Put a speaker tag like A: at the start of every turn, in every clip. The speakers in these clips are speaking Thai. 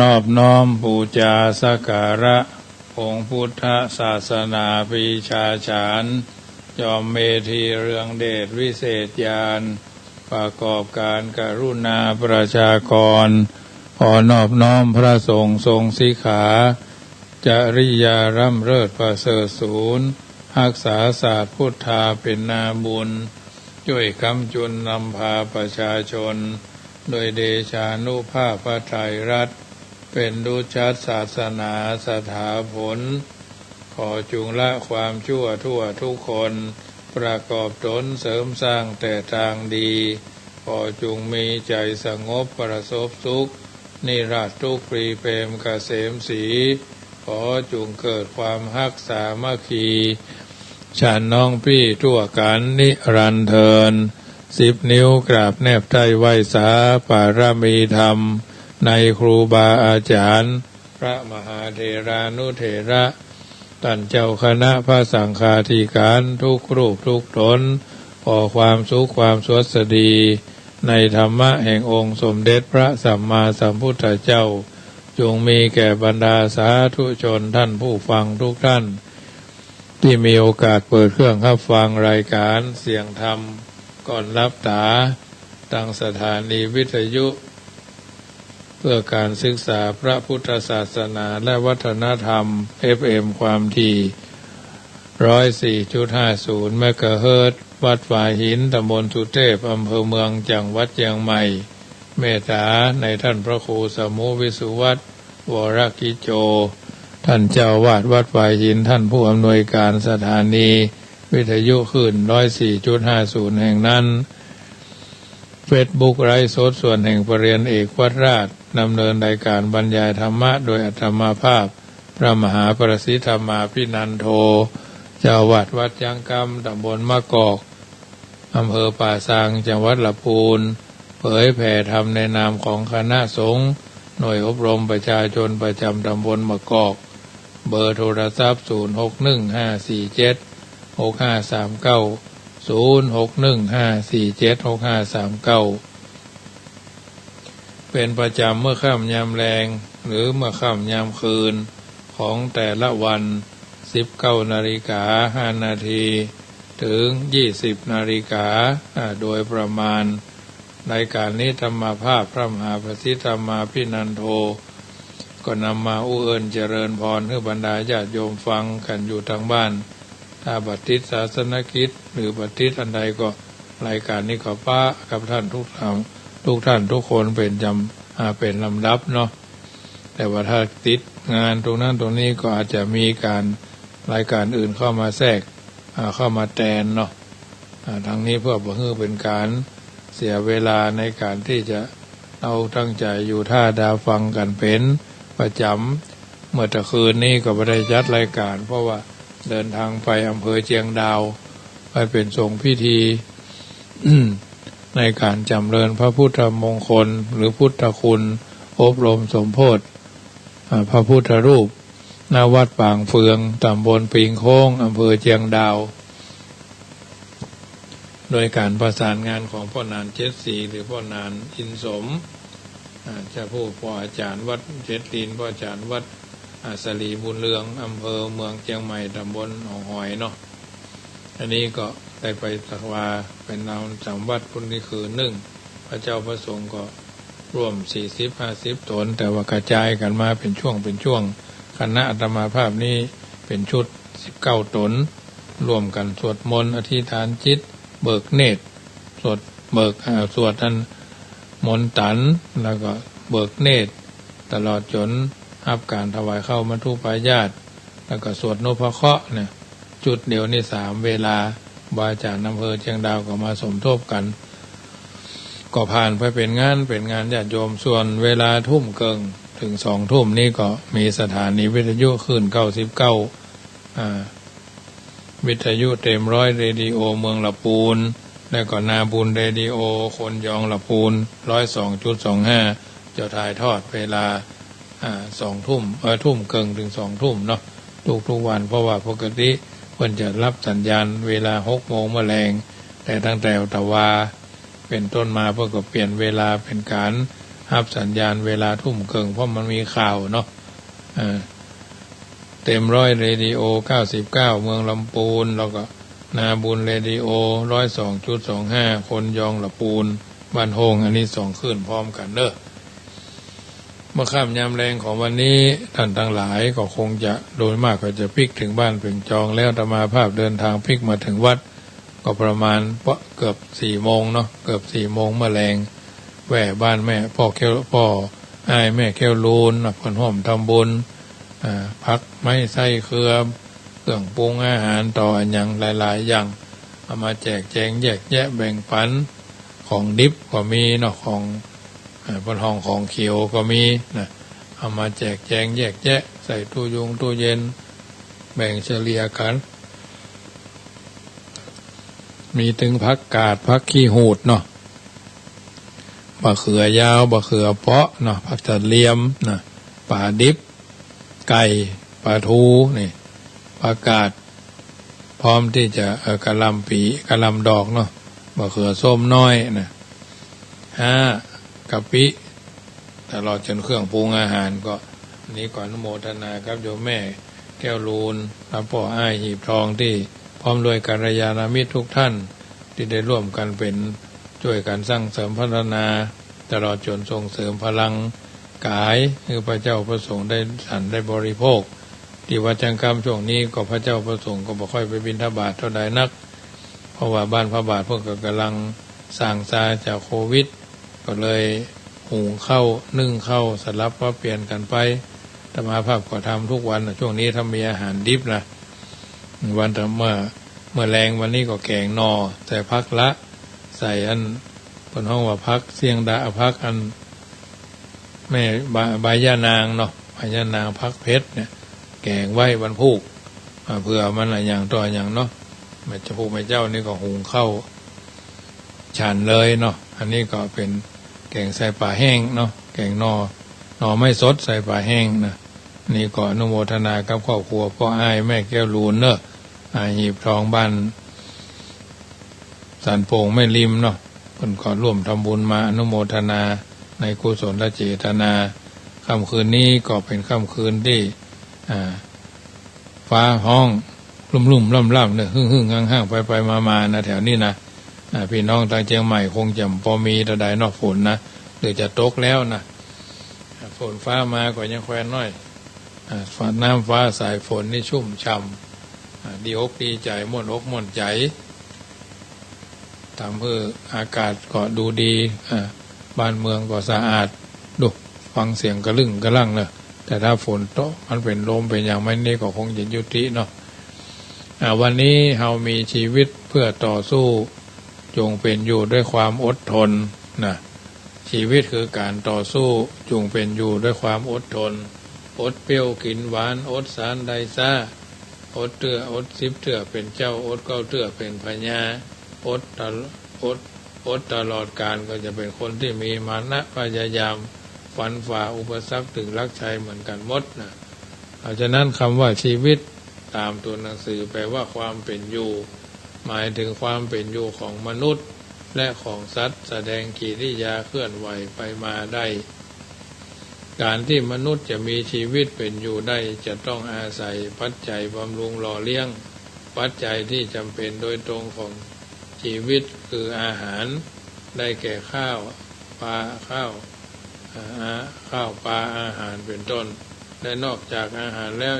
A: นอบน้อมบูชาสักการะองค์พุทธศาสนาปีชาฉานจอมเมธีเรืองเดชวิเศษญาณประกอบการกรุณาประชากรขอนอบน้อมพระสงฆ์ทรงสิกขาจริยาร่ำเลิศประเสริฐสูรรักษาศาสตร์พุทธาเป็นนาบุญช่วยค้ำจุนนำพาประชาชนโดยเดชานุภาพพระไตรรัตน์เป็นดุจจัดศาสนาสถาผลขอจุงละความชั่วทั่วทุกคนประกอบตนเสริมสร้างแต่ทางดีขอจุงมีใจสงบประสบสุขนิราชทุกปรีเปรมเกษมศรีขอจุงเกิดความฮักสามัคคีฉันน้องพี่ทั่วกันนิรันดร์เทิน10 นิ้วกราบแนบใต้ไหว้สาปารมีธรรมในครูบาอาจารย์พระมหาเถรานุเถระท่านเจ้าคณะพระสังฆาธิการทุกรูปทุกตนขอความสุขความสวัสดีในธรรมะแห่งองค์สมเด็จพระสัมมาสัมพุทธเจ้าจงมีแก่บรรดาสาธุชนท่านผู้ฟังทุกท่านที่มีโอกาสเปิดเครื่องรับฟังรายการเสียงธรรมก่อนรับตาตั้งสถานีวิทยุเพื่อการศึกษาพระพุทธศาสนาและวัฒนธรรม FM ความถี่ 104.50 เมกะเฮิรตซ์วัดฝายหินตำบลสุเทพอำเภอเมืองจังหวัดเชียงใหม่เมตตาในท่านพระครูสมุวิสุวัตรวรกิจโจท่านเจ้าวาดวัดฝายหินท่านผู้อำนวยการสถานีวิทยุคลื่น 104.50 แห่งนั้นเฟซบุ๊กไลฟ์สดส่วนแห่งปรริญญาเอกวัดราชดำเนินรายการบรรยายธรรมะโดยอาตมาภาพพระมหาประสิทธรรมาภินันโทเจ้าวาดวัดยังกำตำบลมะกอกอำเภอป่าซางจังหวัดลำพูนเผยแผ่ธรรมในนามของคณะสงฆ์หน่วยอบรมประชาชนประจำตำบลมะกอกเบอร์โทรศัพท์0615476539 0615476539เป็นประจำเมื่อค่ำยามแลงหรือเมื่อค่ำยามคืนของแต่ละวัน 19:05 น.ถึง 20:00 น.โดยประมาณรายการนี้ธรรมภาพพระมหาประสิทธรรมาภินันโทก็นำมาอู้เอิญเจริญพรให้บรรดาญาติโยมฟังกันอยู่ทางบ้านถ้าบัติศาสนกิจหรือบัติอันใดก็รายการนี้ก็ป้ากับท่านทุกท่านทุกคนเป็นลำดับเนาะแต่ว่าถ้าติดงานตรงนั้นตรงนี้ก็อาจจะมีการรายการอื่นเข้ามาแทรกเข้ามาแทนเนาะทางนี้เพื่อบ่ให้เป็นการเสียเวลาในการที่จะเอาตั้งใจอยู่ท่าดาฟังกันเป็นประจำเมื่อตะคืนนี้ก็ไม่ได้จัดรายการเพราะว่าเดินทางไปอำเภอเชียงดาวไปเป็นทรงพิธี ในการจำเริญพระพุทธมงคลหรือพุทธคุณอบรมสมโภชพระพุทธรูปณวัดปางเฟืองตำบลปิงโค้งอำเภอเชียงดาวโดยการประสานงานของพ่อนานเจ็ดศรีหรือพ่อนานอินสมจะผู้พ่ออาจารย์วัดเจ็ดลีนพ่ออาจารย์วัดสลีบุญเรืองอำเภอเมืองเชียงใหม่ตำบลหนองหอยเนาะอันนี้ก็ได้ไปสักว่าเป็นนามจำวัดพุ่นนี้คือพระเจ้าพระสงฆ์ก็ร่วม40-50 ตนแต่ว่ากระจายกันมาเป็นช่วงคณะอาตมาภาพนี้เป็นชุด19 ตนร่วมกันสวดมนต์อธิษฐานจิตเบิกเนตรสวดท่านมนต์ตันแล้วก็เบิกเนตรตลอดจนรับการถวายเข้ามัทุปายาตแล้วก็สวดนพเคราะห์เนี่ยจุดเดียวนี่3 เวลาบาอาจารย์อำเภอเชียงดาวก็มาสมทบกันก็ผ่านไปเป็นงานญาติโยมส่วนเวลาทุ่มเกิงถึง20:00 นนี่ก็มีสถานีวิทยุคลื่น99วิทยุเต็มร้อยเรดิโอเมืองลำพูนและก็นาบุญเรดิโอคนยองลำพูน 102.25 จะถ่ายทอดเวลา20:00 ทุ่มเกิงถึง20:00 นเนาะทุกวันเพราะว่าปกติเพิ่นจะรับสัญญาณเวลา 6 โมงแมลงแต่ตั้งแต่ตะวาเป็นต้นมาเพิ่นก็เปลี่ยนเวลาเป็นการ รับสัญญาณเวลาทุ่มครึ่งเพราะมันมีข่าวเนาะเต็มร้อยเรดิโอ99เมืองลำพูนแล้วก็นาบุญเรดิโอ102.25คนยองละปูนบ้านโฮงอันนี้2คืนพร้อมกันเด้อเมื่อค่ำยามแรงของวันนี้ท่านทั้งหลายก็คงจะโดยมากก็จะพลิกถึงบ้านเพ่งจองแล้วอาตมาภาพเดินทางพลิกมาถึงวัดก็ประมาณเกือบ4 โมงเนาะเกือบ4 โมงเมื่อแรงแหวบ้านแม่พ่ออ้ายแม่แก้วลูนเพิ่นร่วมทำบุญพักไม้ไส้เครื่องปรุงอาหารต่ออันอย่างหลายๆอย่างเอามาแจกแจงแยกแยะแบ่งปันของดิบก็มีเนาะของบนห้องของเขียวก็มีนะเอามาแจกแจงแยกแยะใส่ตู้เย็นแบ่งเฉลี่ยกันมีถึงผักกาดผักขี้หูดเนาะบะเขือยาวบะเขือเปาะเนาะผักจัดเลียมนะปลาดิบไก่ปลาทูนี่ผักกาดพร้อมที่จะกะหล่ำปีกะหล่ำดอกเนาะบะเขือส้มน้อยนะ5กะปิตลอดจนเครื่องปรุงอาหารก็อันนี้ก่อนอนุโมทนาครับโยมแม่แก้วลูนและพ่ออ้ายหีบทองที่พร้อมด้วยกัลยาณมิตรทุกท่านที่ได้ร่วมกันเป็นช่วยกันสร้างเสริมพัฒนาตลอดจนส่งเสริมพลังกายคือพระเจ้าประสงค์ได้ฉันได้บริโภคที่วัดจังกรรมช่วงนี้ก็พระเจ้าประสงค์ก็บ่ค่อยไปบิณฑบาตเท่าใดนักเพราะว่าบ้านพระบาทพวกก็กำลังสร้างซาจากโควิดก็เลยหุงข้าวนึ่งข้าวสลับว่าเปลี่ยนกันไปธรรมาภาพก็ทำทุกวันช่วงนี้ถ้ามีอาหารดิบนะวันแต่เมื่อแรงวันนี้ก็แกงนอแต่พักละใส่อันบนห้องว่าพักเสียงดาพักอันแม่ใบยานางเนาะใบยานางพักเพชรเนี่ยแกงไว้วันพุกเพื่อมันอะไรอย่างต่ออย่างเนาะแม่เจ้านี่ก็หุงข้าวฉันเลยเนาะอันนี้ก็เป็นแกงใส่ปลาแห้งเนาะแกงนอไม่สดใส่ปลาแห้งนะนี่ก็อนุโมทนากับครอบครัวพ่ออ้ายแม่แก้วลูนเนอะหีบทองบ้านสันโป่งไม่ริมเนาะคนก็ร่วมทำบุญมาอนุโมทนาในกุศลเจตนาค่ำคืนนี้ก็เป็นค่ำคืนที่ฟ้าห้องลุ่มล่ำเนี่ยหึ่งห้างไปมานะแถวนี้นะพี่น้องทางเชียงใหม่คงจะพอมีตะไดนอกฝนนะหรือจะตกแล้วนะฝนฟ้ามาก็ยังแควนน้อยน้ำฟ้าสายฝนนี่ชุ่มฉ่ำดีอกดีใจม่วนอกม่วนใจทำเพื่ออากาศก็ดูดีบ้านเมืองก็สะอาดดูฟังเสียงกระลึ่งกระลั่งเนอะแต่ถ้าฝนตกมันเป็นลมเป็นอย่างไม่นี่ก็คงจะยุติเนาะวันนี้เรามีชีวิตเพื่อต่อสู้จงเป็นอยู่ด้วยความอดทนนะชีวิตคือการต่อสู้จงเป็นอยู่ด้วยความอดทนอดเปรี้ยวกินหวานอดสารใดซ่าอดเตื้ออด10 เตื้อเป็นเจ้าอด9 เตื้อเป็นพญาอดตลอดการก็จะเป็นคนที่มีมานะพยายามฝันฝ่าอุปสรรคถึงรักชัยเหมือนกันหมดนะเพราะฉะนั้นคำว่าชีวิตตามตัวหนังสือแปลว่าความเป็นอยู่หมายถึงความเป็นอยู่ของมนุษย์และของสัตว์แสดงกิริยาเคลื่อนไหวไปมาได้การที่มนุษย์จะมีชีวิตเป็นอยู่ได้จะต้องอาศัยปัจจัยบำรุงหล่อเลี้ยงปัจจัยที่จำเป็นโดยตรงของชีวิตคืออาหารได้แก่ข้าวปลาอาหารเป็นต้นและนอกจากอาหารแล้ว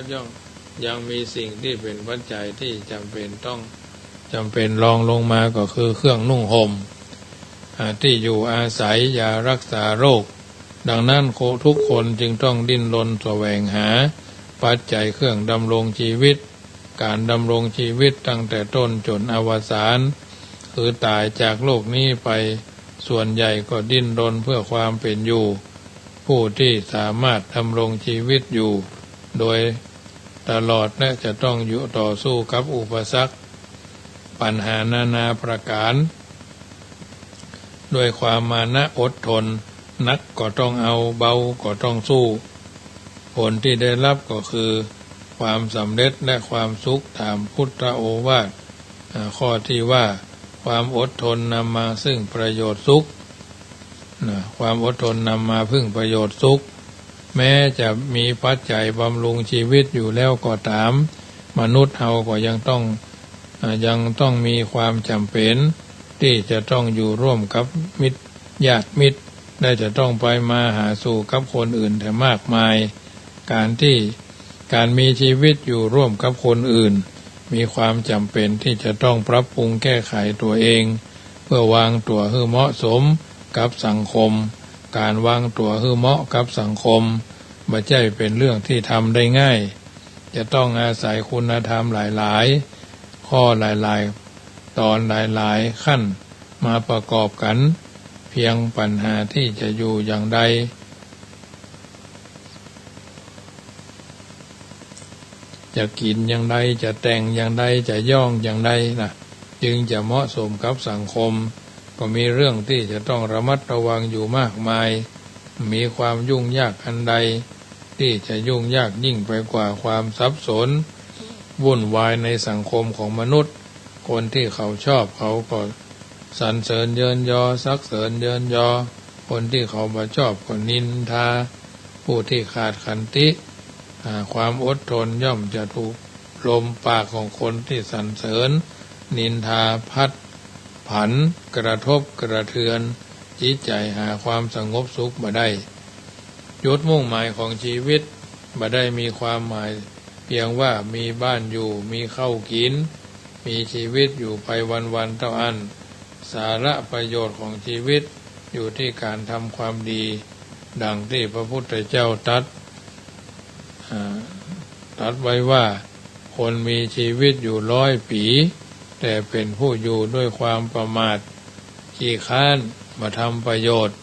A: ยังมีสิ่งที่เป็นปัจจัยที่จำเป็นรองลงมาก็คือเครื่องนุ่งห่มที่อยู่อาศัยยารักษาโรคดังนั้นทุกคนจึงต้องดิ้นรนแสวงหาปัจจัยเครื่องดำรงชีวิตการดำรงชีวิตตั้งแต่ต้นจนอวสานคือตายจากโลกนี้ไปส่วนใหญ่ก็ดิ้นรนเพื่อความเป็นอยู่ผู้ที่สามารถดำรงชีวิตอยู่โดยตลอดและจะต้องอยู่ต่อสู้กับอุปสรรคปัญหานานาประการด้วยความมานะอดทนนักก็ต้องเอาเบาก็ต้องสู้ผลที่ได้รับก็คือความสำเร็จและความสุขตามพุทธโอวาทข้อที่ว่าความอดทนนำมาซึ่งประโยชน์สุข ความอดทนนำมาพึ่งประโยชน์สุขแม้จะมีปัจจัยบำรุงชีวิตอยู่แล้วก็ตามมนุษย์เราก็ยังต้องมีความจำเป็นที่จะต้องอยู่ร่วมกับมิตรญาติมิตรได้จะต้องไปมาหาสู่กับคนอื่นแต่มากมายการมีชีวิตอยู่ร่วมกับคนอื่นมีความจำเป็นที่จะต้องปรับปรุงแก้ไขตัวเองเพื่อวางตัวให้เหมาะสมกับสังคมการวางตัวให้เหมาะกับสังคมไม่ใช่เป็นเรื่องที่ทำได้ง่ายจะต้องอาศัยคุณธรรมหลายๆข้อหลายๆตอนหลายๆขั้นมาประกอบกันเพียงปัญหาที่จะอยู่อย่างใดจะกินอย่างใดจะแต่งอย่างใดจะย่องอย่างใดนะจึงจะเหมาะสมกับสังคมก็มีเรื่องที่จะต้องระมัดระวังอยู่มากมายมีความยุ่งยากอันใดที่จะยุ่งยากยิ่งไปกว่าความสับสนวุ่นวายในสังคมของมนุษย์คนที่เขาชอบเขาก็สรรเสริญเยินยอสักเสริญเยินยอคนที่เขาไม่ชอบก็นินทาผู้ที่ขาดขันติความอดทนย่อมจะถูกลมปากของคนที่สรรเสริญนินทาพัดผันกระทบกระเทือนจิตใจหาความสงบสุขมาได้จุดมุ่งหมายของชีวิตมาได้มีความหมายเพียงว่ามีบ้านอยู่มีข้าวกินมีชีวิตอยู่ไปวันๆเท่านั้นสาระประโยชน์ของชีวิตอยู่ที่การทำความดีดังที่พระพุทธเจ้าตรัสไว้ว่าคนมีชีวิตอยู่100 ปีแต่เป็นผู้อยู่ด้วยความประมาทขี้ค้านมาทำประโยชน์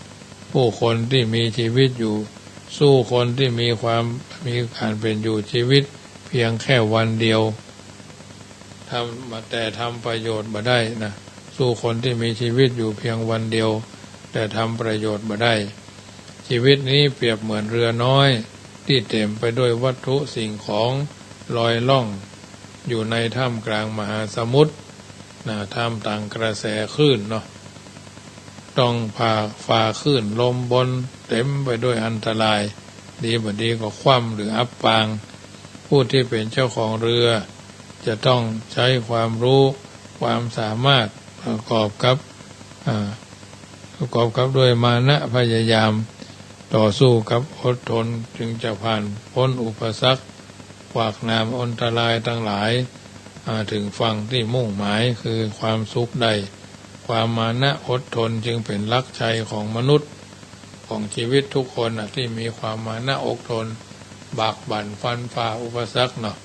A: ผู้คนที่มีชีวิตอยู่สู้คนที่มีการเป็นอยู่ชีวิตเพียงแค่วันเดียวแต่ทำประโยชน์มาได้นะสู้คนที่มีชีวิตอยู่เพียงวันเดียวแต่ทำประโยชน์มาได้ชีวิตนี้เปรียบเหมือนเรือน้อยที่เต็มไปด้วยวัตถุสิ่งของลอยล่องอยู่ในท่ามกลางมหาสมุทรท่ามกลางกระแสคลื่นเนาะต้องฝ่าคลื่นลมบนเต็มไปด้วยอันตรายดีบ่ดีก็คว่ำหรืออับปางผู้ที่เป็นเจ้าของเรือจะต้องใช้ความรู้ความสามารถประกอบกับด้วยมานะพยายามต่อสู้กับอดทนจึงจะผ่านพ้นอุปสรรคขวากหนามอันตรายทั้งหลายถึงฝั่งที่มุ่งหมายคือความสุขใดความมานะอดทนจึงเป็นหลักชัยของมนุษย์ของชีวิตทุกคนที่มีความมานะอดทนบากบั่นฟันฝ่าอุปสรรคเนาะ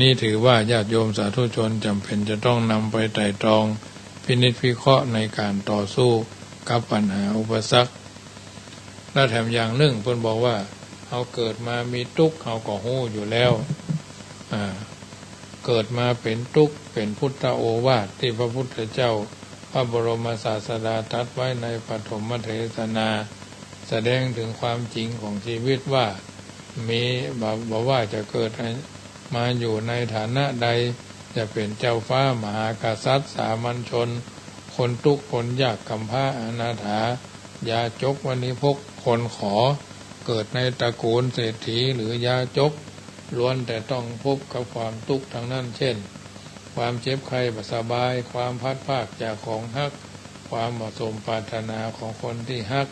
A: นี่ถือว่าญาติโยมสาธุชนจำเป็นจะต้องนำไปไตร่ตรองพินิจพิเคราะห์ในการต่อสู้กับปัญหาอุปสรรคและแถมอย่างหนึ่งเพิ่นบอกว่าเขาเกิดมามีทุกข์เขาก็ฮู้อยู่แล้วเกิดมาเป็นทุกข์เป็นพุทธโอวาทที่พระพุทธเจ้าพระบรมศาสดาตรัสไว้ในปฐมเทศนาแสดงถึงความจริงของชีวิตว่ามีบอกว่าจะเกิดมาอยู่ในฐานะใดจะเป็นเจ้าฟ้ามหากษัตริย์สามัญชนคนทุกข์คนยากกำพร้าอนาถายาจกวณิพกคนขอเกิดในตระกูลเศรษฐีหรือยาจกล้วนแต่ต้องพบกับความทุกข์ทั้งนั้นเช่นความเจ็บไข้บ่สบายความพัดพรากจากของฮักความบ่สมปรารถนาของคนที่ฮัก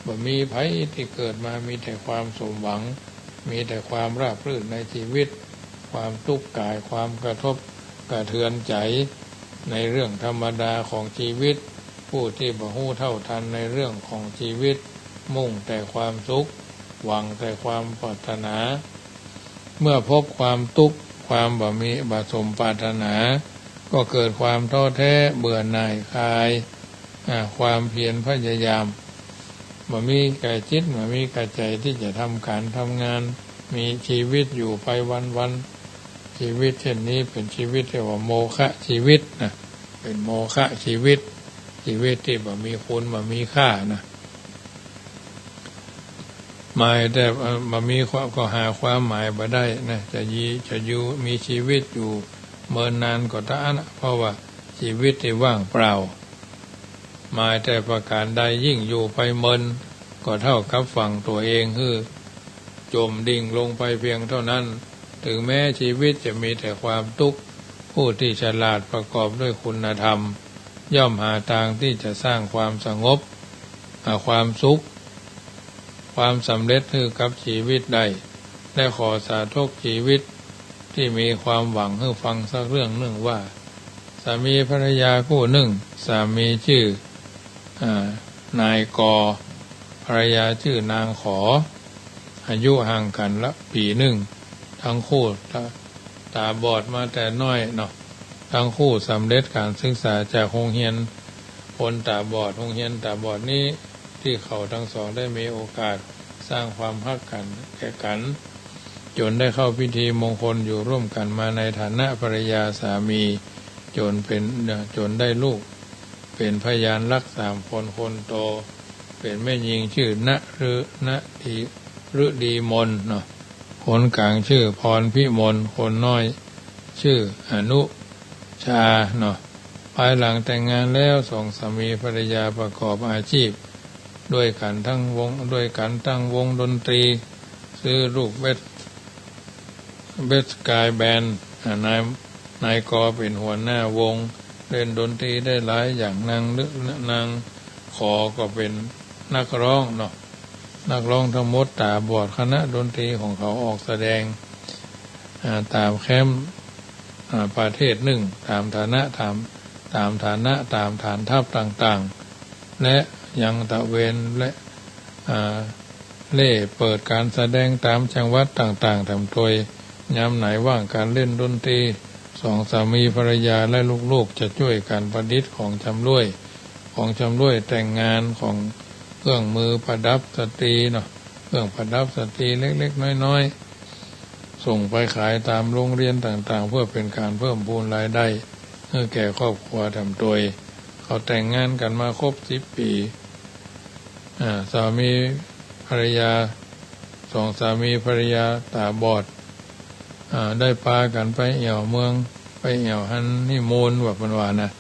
A: บ่มีไผที่เกิดมามีแต่ความสมหวังมีแต่ความราบรื่นในชีวิตความทุกข์กายความกระทบกระเทือนใจในเรื่องธรรมดาของชีวิตผู้ที่บ่ฮู้เท่าทันในเรื่องของชีวิตมุ่งแต่ความสุขหวังแต่ความปรารถนาเมื่อพบความทุกข์ความบ่สมปรารถนาก็เกิดความท้อแท้เบื่อหน่ายคลายความเพียรพยายามบ่มีกายจิตบ่มีกายใจที่จะทำการทำงานมีชีวิตอยู่ไปวันๆชีวิตเช่นนี้เป็นชีวิตที่ว่าโมฆะชีวิตนะเป็นโมฆะชีวิตที่บ่มีคุณบ่มีค่านะหมายแต่บ่มีความก็หาความหมายบ่ได้นะจะอยู่มีชีวิตอยู่เมินนานก็ตามนะเพราะว่าชีวิตที่ว่างเปล่า หมายแต่ประการใดยิ่งอยู่ไปเมินก็เท่ากับฝั่งตัวเองคือจมดิ่งลงไปเพียงเท่านั้นถึงแม้ชีวิตจะมีแต่ความทุกข์ผู้ที่ฉลาดประกอบด้วยคุณธรรมย่อมหาทางที่จะสร้างความสงบความสุขความสำเร็จให้กับชีวิตได้และขอสาธุชีวิตที่มีความหวังให้ฟังสักเรื่องหนึ่งว่าสามีภรรยาคู่หนึ่งสามีชื่อนายกอภรรยาชื่อนางขออายุห่างกันละปีหนึ่งทั้งคู่ตาบอดมาแต่น้อยเนาะทั้งคู่สำเร็จการศึกษาจากโรงเรียนคนตาบอดโรงเรียนตาบอดนี้ที่เขาทั้งสองได้มีโอกาสสร้างความฮักกันแก่กันจนได้เข้าพิธีมงคลอยู่ร่วมกันมาในฐานะภรรยาสามีจนได้ลูกเป็นพยานรัก3 คนคนโตเป็นแม่หญิงชื่อฤดีมนเนาะคนกลางชื่อพรพิมลคนน้อยชื่ออนุชาเนาะภายหลังแต่งงานแล้วสองสามีภรรยาประกอบอาชีพด้วยกันตั้งวงดนตรีซื้อลูกเบสกายแบนด์นายกอเป็นหัวหน้าวงเล่นดนตรีได้หลายอย่างนางขอก็เป็นนักร้องเนาะนักร้องทั้งหมดตาบอดคณะดนตรีของเขาออกแสดงตามแคมป์ประเทศหนึ่งตามฐานะตามฐานทัพต่างๆและยังตะเวนและเล่เปิดการแสดงตามจังหวัดต่างๆทำโดยยามไหนว่างการเล่นดนตรีสองสามีภรรยาและลูกๆจะช่วยกันประดิษฐ์ของชำร่วยแต่งงานของเครื่องมือประดับสตรีเนาะเครื่องประดับสตรีเล็กๆน้อยๆส่งไปขายตามโรงเรียนต่างๆเพื่อเป็นการเพิ่มพูนรายได้ให้แก่ครอบครัวทำโดยเขาแต่งงานกันมาครบ10 ปีสามีภรรยาสองสามีภรรยาตาบอดได้พากันไปเอี่ยวเมืองไปเอี่ยวฮันนีมูนแบบวันวานนะ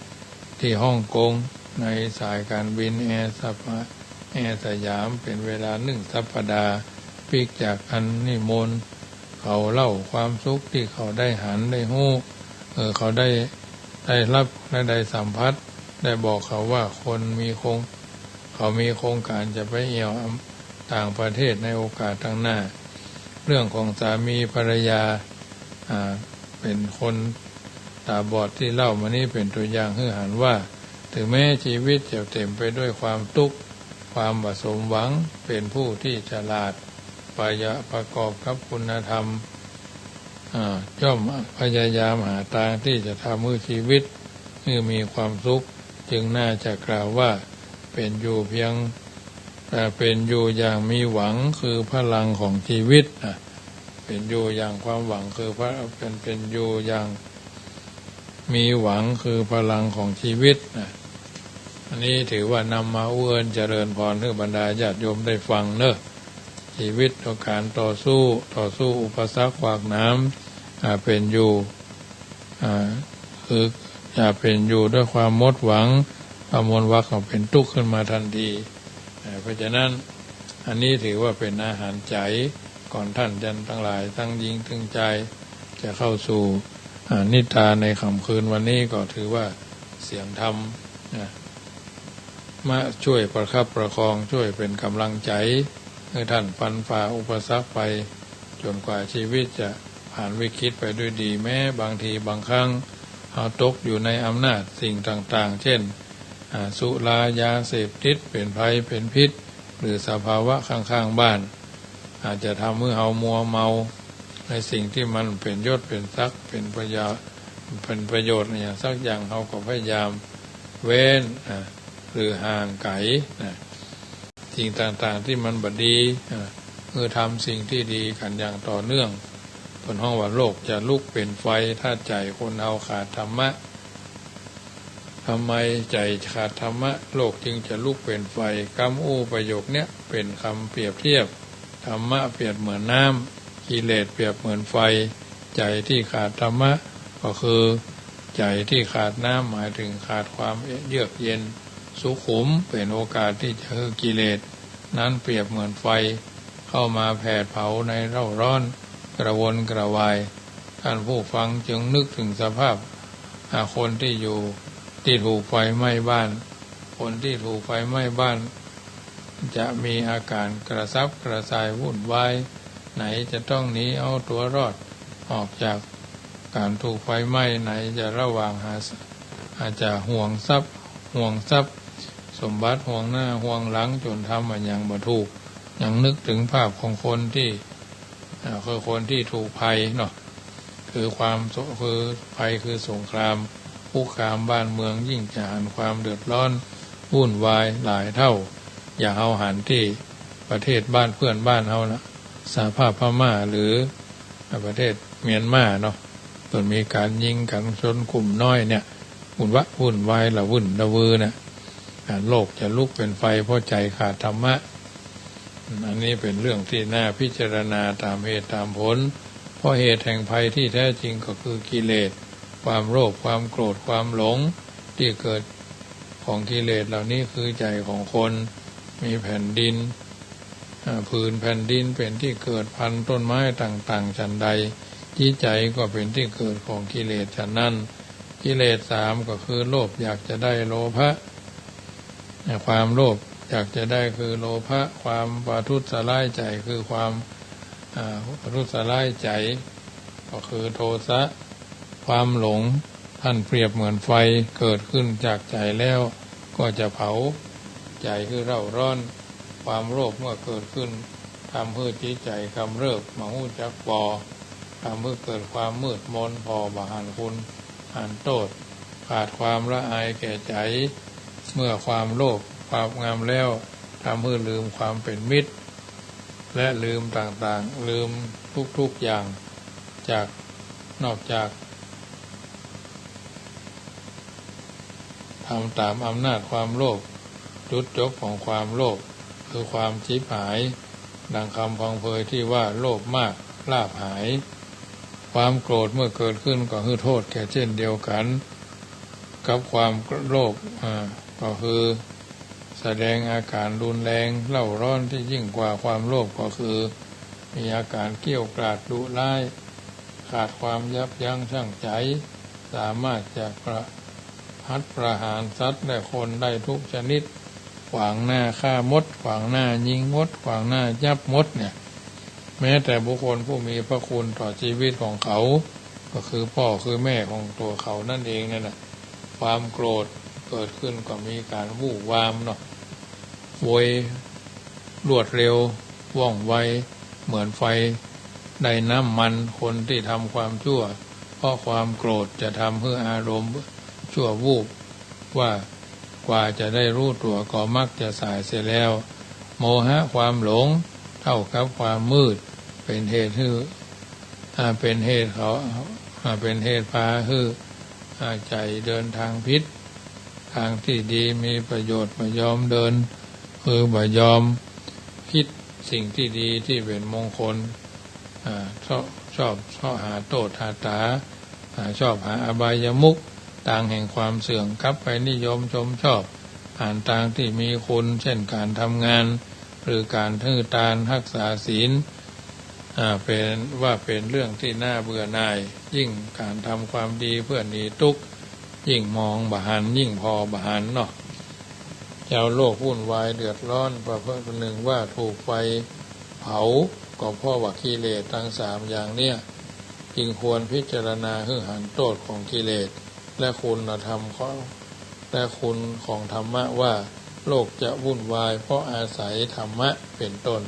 A: ที่ฮ่องกงในสายการบินแอร์สยามเป็นเวลา1 สัปดาห์ปีกจากฮันนีมูนเขาเล่าความสุขที่เขาได้หันได้หู้เขาได้รับและได้สัมผัสได้บอกเขาว่าเขามีโครงการจะไปเอี่ยวต่างประเทศในโอกาสข้างหน้าเรื่องของสามีภรรยาเป็นคนตาบอดที่เล่ามานี้เป็นตัวอย่างให้เห็นว่าถึงแม้ชีวิตจะเต็มไปด้วยความทุกข์ความบ่สมหวังเป็นผู้ที่ฉลาดประกอบกับคุณธรรมย่อมพยายามหาทางที่จะทำให้ชีวิตให้มีความสุขจึงน่าจะกล่าวว่าเป็นอยู่อย่างมีหวังคือพลังของชีวิตเป็นอยู่อย่างความหวังคือเป็นอยู่อย่างมีหวังคือพลังของชีวิตอันนี้ถือว่านำมาอวยเจริญพรให้บรรดาญาติโยมได้ฟังเนอะชีวิตของการต่อสู้อุปสรรคขวากน้ำเป็นอยู่คืออย่าเป็นอยู่ด้วยความหมดหวังความมนวักของเป็นทุกข์ขึ้นมาทันทีเพราะฉะนั้นอันนี้ถือว่าเป็นอาหารใจก่อนท่านจันทั้งหลายทั้งหญิงทั้งใจจะเข้าสู่นิทานในค่ำคืนวันนี้ก็ถือว่าเสียงธรรมมาช่วยประคับประคองช่วยเป็นกำลังใจให้ท่านฟันฝ่าอุปสรรคไปจนกว่าชีวิตจะผ่านวิกฤตไปด้วยดีแม้บางทีบางครั้งเอาตกอยู่ในอำนาจสิ่งต่างๆเช่นสุรายาเสพติดเป็นภัยเป็นพิษหรือสภาวะข้างๆบ้านอาจจะทำให้เรามัวเมาในสิ่งที่มันเป็นยศเป็นศักดิ์เป็นประโยชน์อย่างสักอย่างเราก็พยายามเว้นหรือห่างไกลสิ่งต่างๆที่มันบดีทำสิ่งที่ดีกันอย่างต่อเนื่องบนห้องว่าโลกจะลุกเป็นไฟถ้าใจคนเอาขาดธรรมะทำไมใจขาดธรรมะโลกจึงจะลุกเป็นไฟคำประโยคเนี้ยเป็นคำเปรียบเทียบธรรมะเปรียบเหมือนน้ำกิเลสเปรียบเหมือนไฟใจที่ขาดธรรมะก็คือใจที่ขาดน้ำหมายถึงขาดความเยือกเย็น สุขุมเป็นโอกาสที่จะคือกิเลสนั้นเปรียบเหมือนไฟเข้ามาแผดเผาในเร่าร้อนกระวนกระวายท่านผู้ฟังจึงนึกถึงสภาพคนที่อยู่ที่ถูกไฟไหม้บ้านคนที่ถูกไฟไหม้บ้านจะมีอาการกระซับกระส่ายวุ่นวายไหนจะต้องหนีเอาตัวรอดออกจากการถูกไฟไหม้ไหนจะระวังอาจจะห่วงทรัพย์สมบัติห่วงหน้าห่วงหลังจนทำมันยังบ่ถูกยังนึกถึงภาพของคนที่คือคนที่ถูกภัยเนาะคือภัยคือสงครามคุกคามบ้านเมืองยิ่งจะหันความเดือดร้อนวุ่นวายหลายเท่าอย่าเอาหันที่ประเทศบ้านเพื่อนบ้านเฮานะสหภาพพม่าหรือประเทศเมียนมาเนาะจนมีการยิงกันชนกลุ่มน้อยเนี่ยวุ่นวายละวุ่นละวือเนี่ยโลกจะลุกเป็นไฟเพราะใจขาดธรรมะอันนี้เป็นเรื่องที่น่าพิจารณาตามเหตุตามผลเพราะเหตุแห่งภัยที่แท้จริงก็คือกิเลสความโลภความโกรธความหลงที่เกิดของกิเลสเหล่านี้คือใจของคนมีแผ่นดินผืนแผ่นดินเป็นที่เกิดพันธุ์ต้นไม้ต่างๆฉันใดจิตใจก็เป็นที่เกิดของกิเลสฉะนั้นกิเลส3ก็คือโลภอยากจะได้โลภะความโลภอยากจะได้คือโลภะความประทุษร้ายใจคือความประทุษร้ายใจก็คือโทสะความหลงท่านเปรียบเหมือนไฟเกิดขึ้นจากใจแล้วก็จะเผาใจคือเร่าร้อนความโลภเมื่อเกิดขึ้นทำให้จิตใจกำเริบมาหูจักปอทำให้เกิดความมืดมนพอบาหันคุณหันโทษขาดความละอายแก่ใจเมื่อความโลภความงามแล้วทำให้ลืมความเป็นมิตรและลืมต่างๆลืมทุกๆอย่างนอกจากทำตามอำนาจความโลภจุดจบของความโลภคือความชิบหายดังคำพังเพยที่ว่าโลภมากลาภหายความโกรธเมื่อเกิดขึ้นก็คือโทษแก่เช่นเดียวกันกับความโลภก็คือแสดงอาการรุนแรงเล่าร้อนที่ยิ่งกว่าความโลภก็คือมีอาการเกรี้ยวกราดดุร้ายขาดความยับยั้งชั่งใจสามารถจะประหารสัตว์และคนได้ทุกชนิดขวางหน้าฆ่ามดขวางหน้ายิงมดขวางหน้ายับมดเนี่ยแม้แต่บุคคลผู้มีพระคุณต่อชีวิตของเขาก็คือพ่อคือแม่ของตัวเขานั่นเองเนี่ยนะความโกรธเกิดขึ้นก็มีการวู่วามเนาะโวยรวดเร็วว่องไวเหมือนไฟในน้ำมันคนที่ทำความชั่วเพราะความโกรธจะทำให้อารมณ์ชั่ววูบว่ากว่าจะได้รู้ตัวก็มักจะสายเสียแล้วโมหะความหลงเท่ากับความมืดเป็นเหตุเป็นเหตุพาให้ใจเดินทางผิดทางที่ดีมีประโยชน์ไม่ยอมเดินคือไม่ยอมคิดสิ่งที่ดีที่เป็นมงคลชอบหาโทษหาตาชอบหาอบายมุขต่างแห่งความเสื่อมกลับไปนิยมชมชอบอ่านต่างที่มีคุณเช่นการทำงานหรือการถือทานรักษาศีลเป็นเรื่องที่น่าเบื่อหน่ายยิ่งการทำความดีเพื่อหนีทุกข์ยิ่งมองบาหันยิ่งพอบาหันเนาะชาวโลกวุ่นวายเดือดร้อนประเภทหนึ่งว่าถูกไฟเผาก็เพราะว่ากิเลสทั้ง3อย่างเนี่ยจึงควรพิจารณาให้หันโทษของกิเลสและคุณธรรมและคุณของธรรมะว่าโลกจะวุ่นวายเพราะอาศัยธรรมะเป็นต้น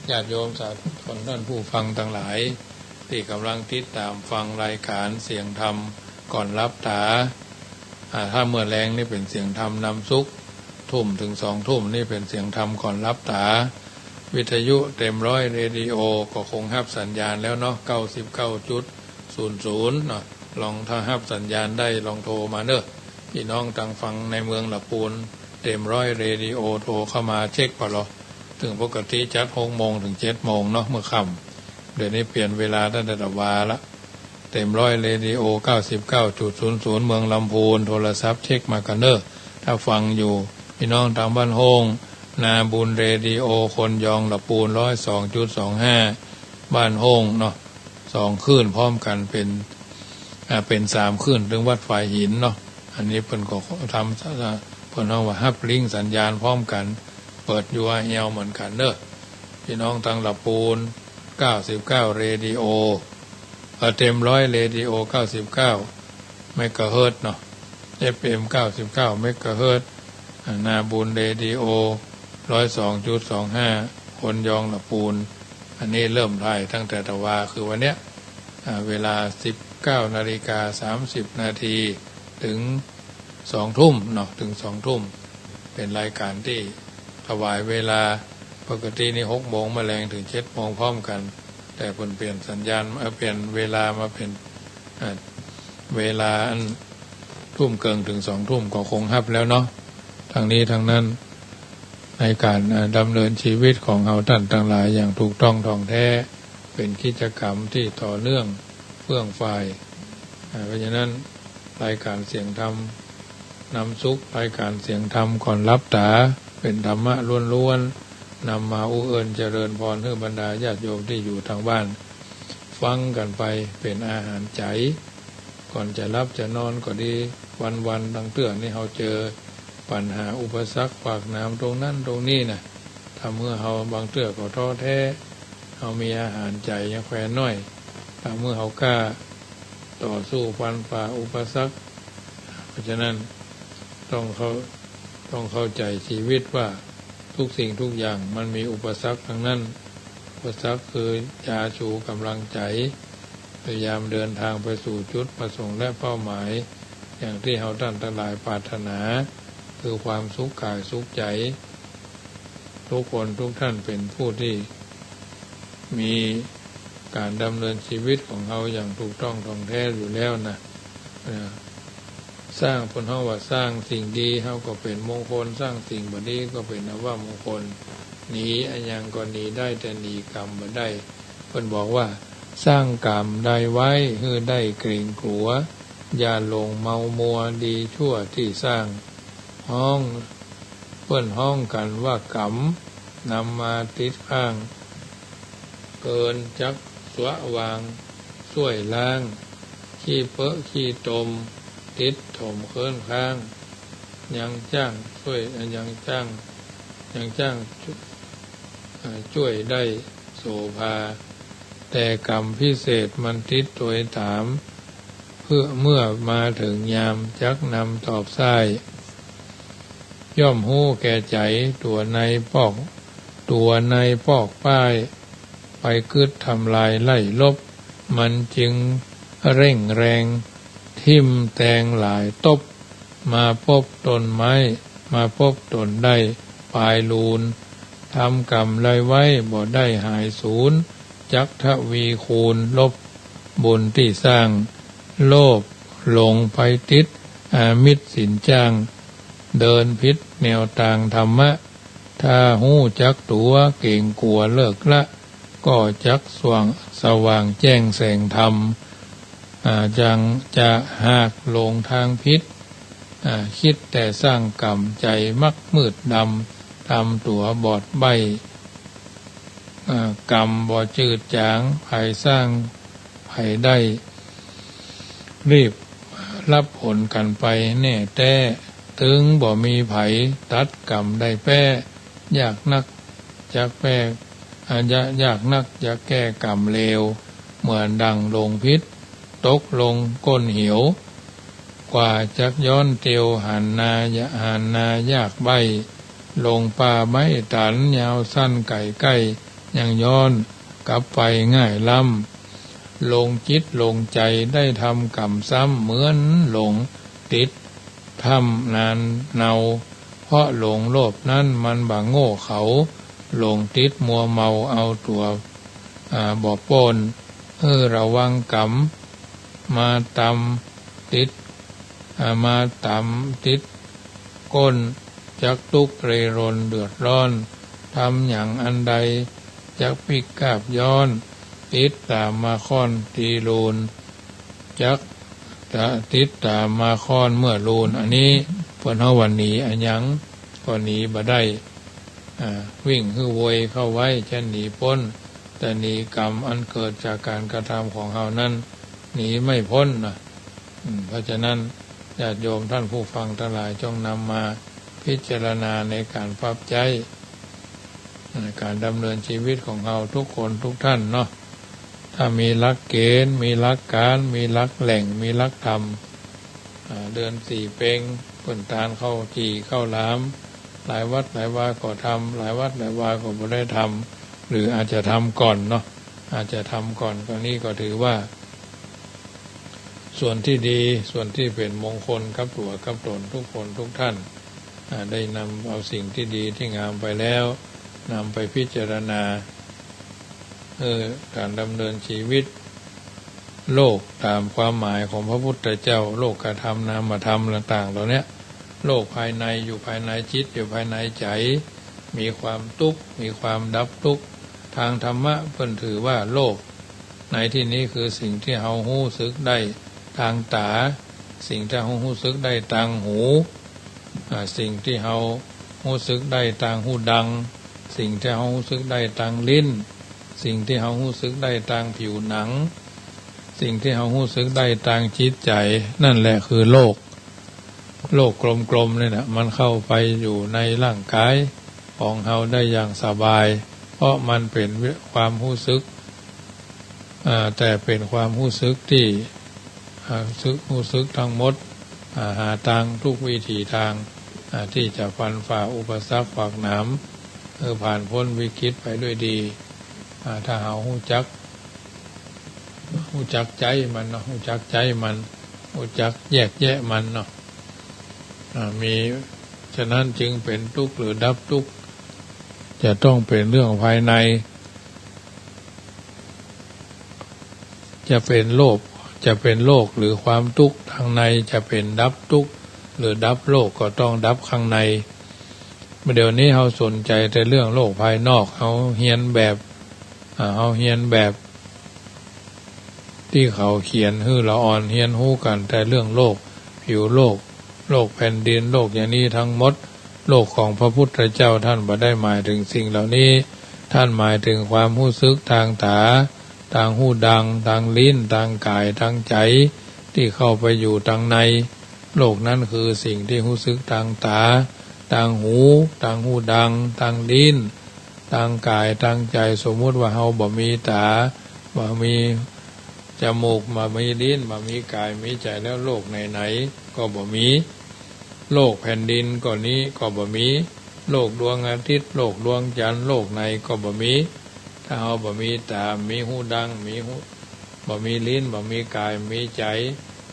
A: ญาติโยมสาธุชนท่านผู้ฟังทั้งหลายที่กำลังติดตามฟังรายการเสียงธรรมก่อนรับตาถ้าเมื่อแรงนี่เป็นเสียงธรรมนำสุขทุ่มถึง2 ทุ่มนี่เป็นเสียงธรรมก่อนรับตาวิทยุเต็มร้อยเรดิโอก็คงรับสัญญาณแล้วเนาะ 99.00 เนาะลองถ้ารับสัญญาณได้ลองโทรมาเนอะพี่น้องทางฟังในเมืองลำพูนเต็มร้อยเรดิโอโทรเข้ามาเช็คพอหรอถึงปกติจัด6 โมงถึง7 โมงเนาะเมื่อค่ำเดี๋ยวนี้เปลี่ยนเวลาตั้งแต่วาละเต็มร้อยเรดิโอ 99.00 เมืองลำพูนโทรศัพท์เช็คมากันเนอะ ถ้าฟังอยู่พี่น้องทางบ้านโฮงนาบุญเรดิโอคนยองละปูน102.25บ้านโฮงเนาะ2คลื่นพร้อมกันเป็น3คลื่นถึงวัดฝ่ายหินเนาะอันนี้เพิ่นก็ทำเพิ่นเอาว่าฮับลิงสัญญาณพร้อมกันเปิดอยู่เอวเหมือนกันเด้อพี่น้องทางละปูน99เรดิโอเต็ม100เรดิโอ99เมกะเฮิรตซ์เนาะ FM 99เมกะเฮิรตซ์นาบุญเรดิโอ102.25คนยองละปูนอันนี้เริ่มถ่ายตั้งแต่ตะวาคือวันเนี้ยเวลา 19:30 น.ถึง2 ทุ่มเนาะถึง2 ทุ่มเป็นรายการที่ถวายเวลาปกตินี่6 โมงมาแรงถึง7 โมงพร้อมกันแต่เปลี่ยนสัญญาณเปลี่ยนเวลามาเป็นเวลาทุ่มเกินถึง2 ทุ่มก็คงฮับแล้วเนาะทางนี้ทางนั้นในการดำเนินชีวิตของเราท่านทั้งหลายอย่างถูกต้องท่องแท้เป็นกิจกรรมที่ต่อเนื่องเฟื่องฝ่ายเพราะฉะนั้นรายการเสียงธรรมนำสุขรายการเสียงธรรมก่อนรับตาเป็นธรรมะล้วนๆนำมาอุเอิญเจริญพรให้บรรดาญาติโยมที่อยู่ทางบ้านฟังกันไปเป็นอาหารใจก่อนจะรับจะนอนก็ดีวันๆตั้งเตื้อนี่เราเจอปัญหาอุปสรรคปากน้ำตรงนั้นตรงนี้นะทำเมื่อเราบางเตื้อก็ท้อแท้เรามีอาหารใจยังแขวนน้อยทำเมื่อเรากล้าต่อสู้ฟันฝ่าอุปสรรคเพราะฉะนั้นต้องเข้าใจชีวิตว่าทุกสิ่งทุกอย่างมันมีอุปสรรคทั้งนั้นอุปสรรคคือยาชูกำลังใจพยายามเดินทางไปสู่จุดประสงค์และเป้าหมายอย่างที่เราท่านทั้งหลายปรารถนาคือความสุขกายสุขใจทุกคนทุกท่านเป็นผู้ที่มีการดำเนินชีวิตของเราอย่างถูกต้องท่องแท้อยู่แล้วนะสร้างผลเฮาว่าสร้างสิ่งดีเฮาก็เป็นมงคลสร้างสิ่งบ่ดีก็เป็นอว่ามงคลหนีอันยังก็หนีได้แต่หนีกรรมบ่ได้เพิ่นบอกว่าสร้างกรรมได้ไว้ให้ได้เกรงกลัวอย่าหลงเมามัวดีชั่วที่สร้างห้องเพิ่นห้องกันว่ากรรมนำมาติดข้างเกินจักสวะวางช่วยล้างขี้เปอะขี้ตมติดถมเคินข้างยังจ้างช่วยยังจ้างช่วยได้โสภาแต่กรรมพิเศษมันติดตัวถามเพื่อเมื่อมาถึงยามจักนำตอบไส้ย่อมหู้แก่ใจตัวในปอกป้ายไปกึดทำลายไล่ลบมันจึงเร่งแรงทิ่มแตงหลายตบมาพบต้นไม้มาพบต้นได้ปลายลูนทำกรรมไรไว้บ่ได้หายสูญจักทวีคูณลบบุญที่สร้างโลภหลงไปติดอามิตรสินจ้างเดินพิษแนวทางธรรมะถ้าหู้จักตัวเก่งกลัวเลิกละก็จักสว่างแจ้งแสงธรรมจังจะหากลงทางพิษคิดแต่สร้างกรรมใจมักมืดดำทำตัวบอดใบกรรมบ่จืดจางไผสร้างไผได้รีบรับผลกันไปแน่แต่ถึงบ่มีไผตัดกรรมได้แป้ยากนักจักแป้ยากนักจะแก้กรรมเลวเหมือนดังลงพิษตกลงก้นเหี่ยวกว่าจักย้อนเตียวหันนายากใบลงป่าไม้ตันยาวสั้นไก่ใกล้ยังย้อนกลับไปง่ายล้ำลงจิตลงใจได้ทำกรรมซ้ำเหมือนหลงติดทำนานเนาเพราะหลงโลภนั้นมันบังโง่เขาหลงติดมัวเมาเอาตัวบ่ปนระวังกรรมมาตำติดก้นจักทุกข์เรรนเดือดร้อนทำอย่างอันใดจักพิกาบย้อนติดตามมาค้อนตีลูนจักติดตามมาค้อนเมื่อลูนอันนี้ เพิ่นเฮาวันนี้อันยังก็หนีบ่ได้วิ่งฮือโวยเข้าไว้จะหนีพ้นแต่หนีกรรมอันเกิดจากการกระทำของเฮานั้นหนีไม่พ้นนะเพราะฉะนั้นญาติโยมท่านผู้ฟังทั้งหลายจงนำมาพิจารณาในการปรับใจการดำเนินชีวิตของเราทุกคนทุกท่านเนาะถ้ามีหลักเกณฑ์มีหลักการมีหลักแหล่งมีหลักธรรมเดือนสี่เพ็งเปิ่นตาลเข้าจีเข้าล้ามหลายวัดหลายวาก็ทำหลายวัดหลายวาก็ไม่ได้ทำหรืออาจจะทำก่อนเนาะอาจจะทำก่อนก็นี้ก็ถือว่าส่วนที่ดีส่วนที่เป็นมงคลกับตัวกับตนทุกคนทุกท่านได้นำเอาสิ่งที่ดีที่งามไปแล้วนำไปพิจารณาการดำเนินชีวิตโลกตามความหมายของพระพุทธเจ้าโลกกธรรมนามธรรมต่างๆเหล่านี้โลกภายในอยู่ภายในจิตอยู่ภายในใจมีความทุกข์มีความดับทุกข์ทางธรรมะเพิ่นถือว่าโลกในที่นี้คือสิ่งที่เฮารู้สึกได้ทางตาสิ่งที่เฮารู้สึกได้ทางหูสิ่งที่เฮารู้สึกได้ทางหูดังสิ่งที่เฮารู้สึกได้ทางลิ้นสิ่งที่เฮารู้สึกได้ทางผิวหนังสิ่งที่เฮารู้สึกได้ทางจิตใจนั่นแหละคือโลกกลมๆเลยนะมันเข้าไปอยู่ในร่างกายของเฮาได้อย่างสบายเพราะมันเป็นความรู้สึกแต่เป็นความรู้สึกที่รู้สึกทั้งหมดหาทางทุกวิถีทางที่จะฟันฝ่าอุปสรรคขวากหนามผ่านพ้นวิกฤตไปด้วยดีถ้าเฮารู้จักใจมันเนาะรู้จักใจมันรู้จักแยกแยะมันเนาะมีฉะนั้นจึงเป็นทุกข์หรือดับทุกข์จะต้องเป็นเรื่องภายในจะเป็นโลกหรือความทุกข์ทางในจะเป็นดับทุกข์หรือดับโลกก็ต้องดับข้างในเดี๋ยวนี้เราสนใจแต่เรื่องโลกภายนอกเราเฮียนแบบที่เขาเขียนฮือละอ่อนเฮียนฮู้กันแต่เรื่องโลกผิวโลกแผ่นดินโลกอย่างนี้ทั้งหมดโลกของพระพุทธเจ้าท่านบ่ได้หมายถึงสิ่งเหล่านี้ท่านหมายถึงความรู้สึกทางตาทางหูดังทางลิ้นทางกายทางใจที่เข้าไปอยู่ทางในโลกนั้นคือสิ่งที่รู้สึกทางตาทางหูดังทางลิ้นทางกายทางใจสมมุติว่าเฮาบ่มีตาบ่มีจมูกบ่มีลิ้นบ่มีกายมีใจแล้วโลกไหนๆก็บ่มีโลกแผ่นดินก็นี้ก็บ่มีโลกดวงอาทิตย์โลกดวงจันทร์โลกไหนก็บ่มีถ้าเฮาบ่มีตามีหูดังบ่มีลิ้นบ่มีกายมีใจ